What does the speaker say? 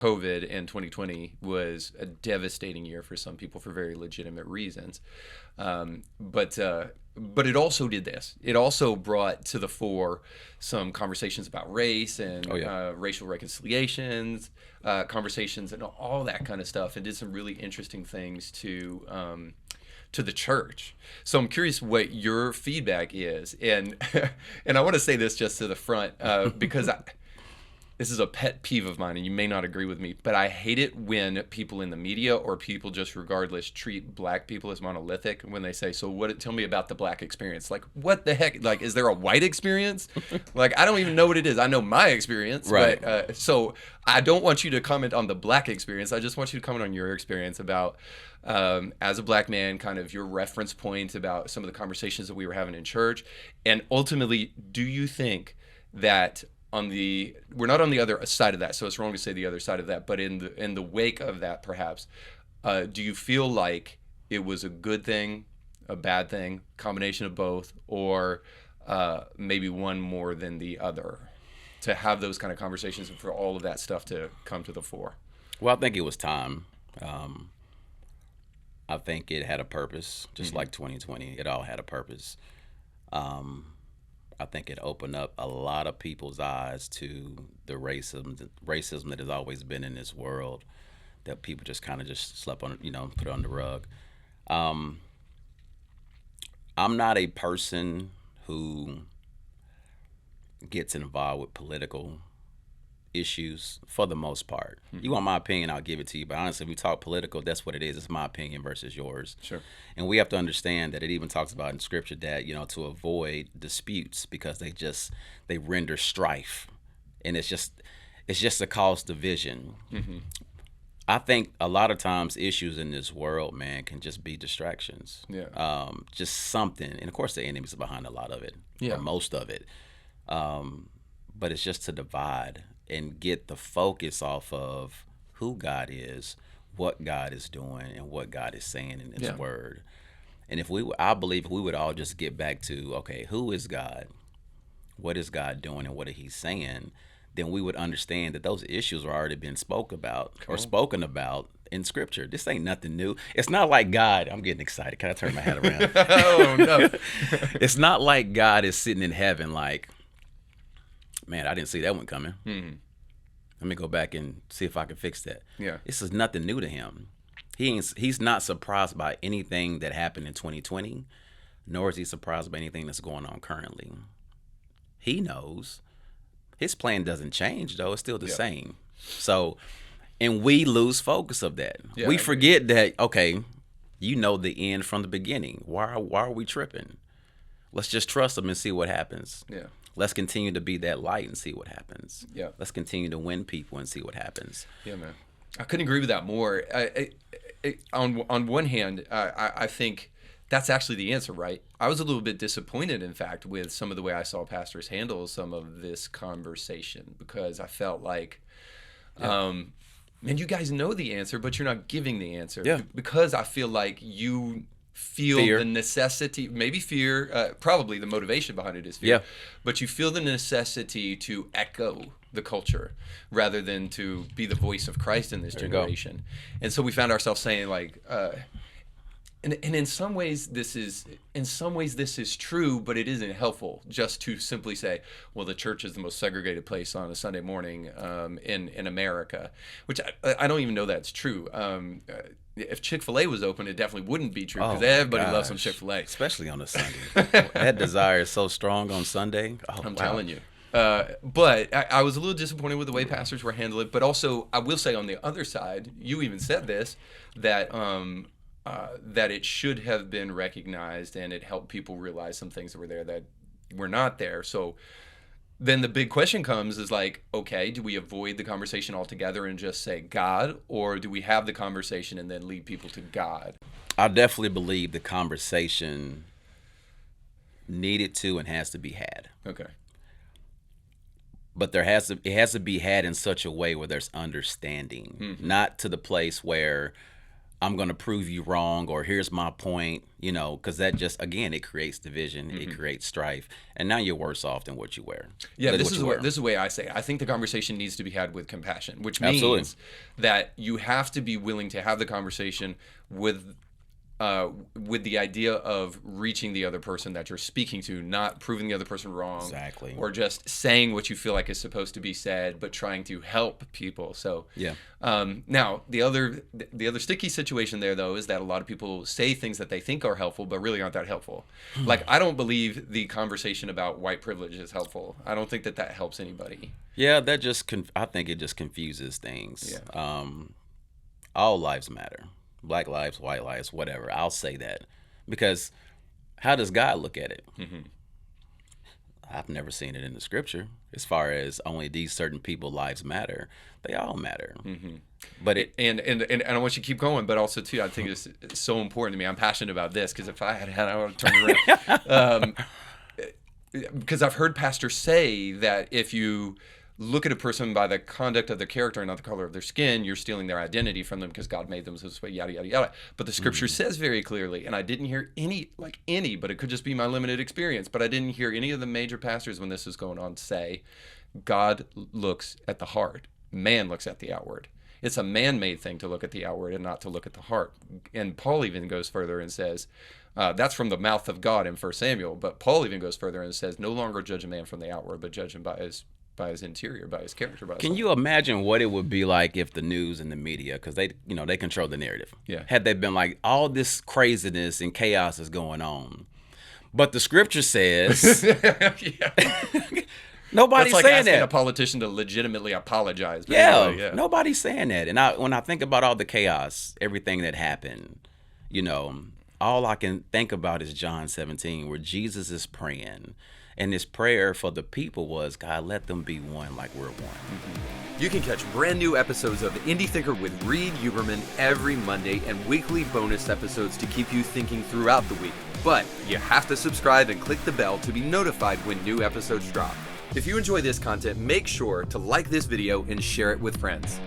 COVID and 2020 was a devastating year for some people for very legitimate reasons. But it also did this. It also brought to the fore some conversations about race and Oh yeah. racial reconciliations, conversations and all that kind of stuff, and did some really interesting things to the church. So I'm curious what your feedback is, and and I want to say this just to the front because this is a pet peeve of mine, and you may not agree with me, but I hate it when people in the media or people just regardless treat black people as monolithic when they say, "So what? Tell me about the black experience." Like, what the heck? Like, is there a white experience? Like, I don't even know what it is. I know my experience, Right. but so I don't want you to comment on the black experience. I just want you to comment on your experience about, as a black man, kind of your reference point about some of the conversations that we were having in church, and ultimately, do you think that we're not on the other side of that, so it's wrong to say the other side of that, but in the wake of that, perhaps, do you feel like it was a good thing, a bad thing, combination of both, or maybe one more than the other, to have those kind of conversations and for all of that stuff to come to the fore? Well, I think it was time. I think it had a purpose, just like 2020. It all had a purpose. I think it opened up a lot of people's eyes to the racism that has always been in this world, that people just kind of just slept on, put it on the rug. Um, I'm not a person who gets involved with political issues for the most part. You want my opinion, I'll give it to you. But honestly, if we talk political, that's what it is. It's my opinion versus yours. Sure. And we have to understand that it even talks about in scripture that, to avoid disputes because they render strife. And it's just to cause division. I think a lot of times issues in this world, man, can just be distractions. Just something. And of course the enemy's behind a lot of it. Yeah. Or most of it. But it's just to divide and get the focus off of who God is, what God is doing, and what God is saying in His Yeah. Word. And I believe if we would all just get back to, okay, who is God? What is God doing, and what is He saying? Then we would understand that those issues are already been spoken about in Scripture. This ain't nothing new. It's not like God. I'm getting excited. Can I turn my hat around? Oh no. It's not like God is sitting in heaven like, man, I didn't see that one coming. Let me go back and see if I can fix that. Yeah. This is nothing new to Him. He's not surprised by anything that happened in 2020, nor is He surprised by anything that's going on currently. He knows. His plan doesn't change, though. It's still the same. So, and we lose focus of that. Yeah, We I agree. forget that, okay, you know the end from the beginning. Why are we tripping? Let's just trust Him and see what happens. Yeah. Let's continue to be that light and see what happens. Yeah. Let's continue to win people and see what happens. Yeah, man. I couldn't agree with that more. On one hand, I think that's actually the answer, right? I was a little bit disappointed, in fact, with some of the way I saw pastors handle some of this conversation, because I felt like, man, you guys know the answer, but you're not giving the answer. Yeah. Because I feel like you feel Fear. the necessity, maybe fear, probably the motivation behind it is fear, Yeah. but you feel the necessity to echo the culture rather than to be the voice of Christ in this There you go. generation. And so we found ourselves saying like, and in some ways this is true, but it isn't helpful just to simply say, well, the church is the most segregated place on a Sunday morning in America, which I don't even know that's true. If Chick-fil-A was open, it definitely wouldn't be true, because Oh, everybody my loves some gosh. Chick-fil-A. Especially on a Sunday. That desire is so strong on Sunday. Oh, I'm telling you. But I was a little disappointed with the way pastors were handling it. But also, I will say on the other side, you even said this, that that it should have been recognized, and it helped people realize some things that were there that were not there. So then the big question comes is like, okay, do we avoid the conversation altogether and just say God, or do we have the conversation and then lead people to God? I definitely believe the conversation needed to and has to be had. Okay. But it has to be had in such a way where there's understanding, not to the place where I'm going to prove you wrong, or here's my point, because that just, again, it creates division, it creates strife, and now you're worse off than what you wear. Yeah, this is the way I say it. I think the conversation needs to be had with compassion, which means Absolutely. that you have to be willing to have the conversation with the idea of reaching the other person that you're speaking to, not proving the other person wrong, Exactly. or just saying what you feel like is supposed to be said, but trying to help people. So Yeah. now the other sticky situation there though is that a lot of people say things that they think are helpful, but really aren't that helpful. Like I don't believe the conversation about white privilege is helpful. I don't think that helps anybody. Yeah, that just, I think it just confuses things. Yeah. All lives matter. Black lives, white lives, whatever. I'll say that. Because how does God look at it? I've never seen it in the scripture. As far as only these certain people lives matter, they all matter. But and I want you to keep going, but also too, I think it's so important to me. I'm passionate about this because if I had, I would turn it around. Because I've heard pastors say that if you look at a person by the conduct of their character and not the color of their skin, you're stealing their identity from them because God made them this way, yada, yada, yada. But the scripture says very clearly, and I didn't hear any, but it could just be my limited experience, but I didn't hear any of the major pastors when this was going on say, God looks at the heart. Man looks at the outward. It's a man-made thing to look at the outward and not to look at the heart. And Paul even goes further and says, that's from the mouth of God in 1 Samuel, but Paul even goes further and says, no longer judge a man from the outward, but judge him by his interior, by his character. Can you imagine what it would be like if the news and the media, because they control the narrative, had they been like, all this craziness and chaos is going on, but the scripture says, nobody's like saying asking that. a politician to legitimately apologize. Yeah, nobody's saying that. And when I think about all the chaos, everything that happened, all I can think about is John 17, where Jesus is praying. And his prayer for the people was, God, let them be one like we're one. You can catch brand new episodes of Indie Thinker with Reed Uberman every Monday and weekly bonus episodes to keep you thinking throughout the week. But you have to subscribe and click the bell to be notified when new episodes drop. If you enjoy this content, make sure to like this video and share it with friends.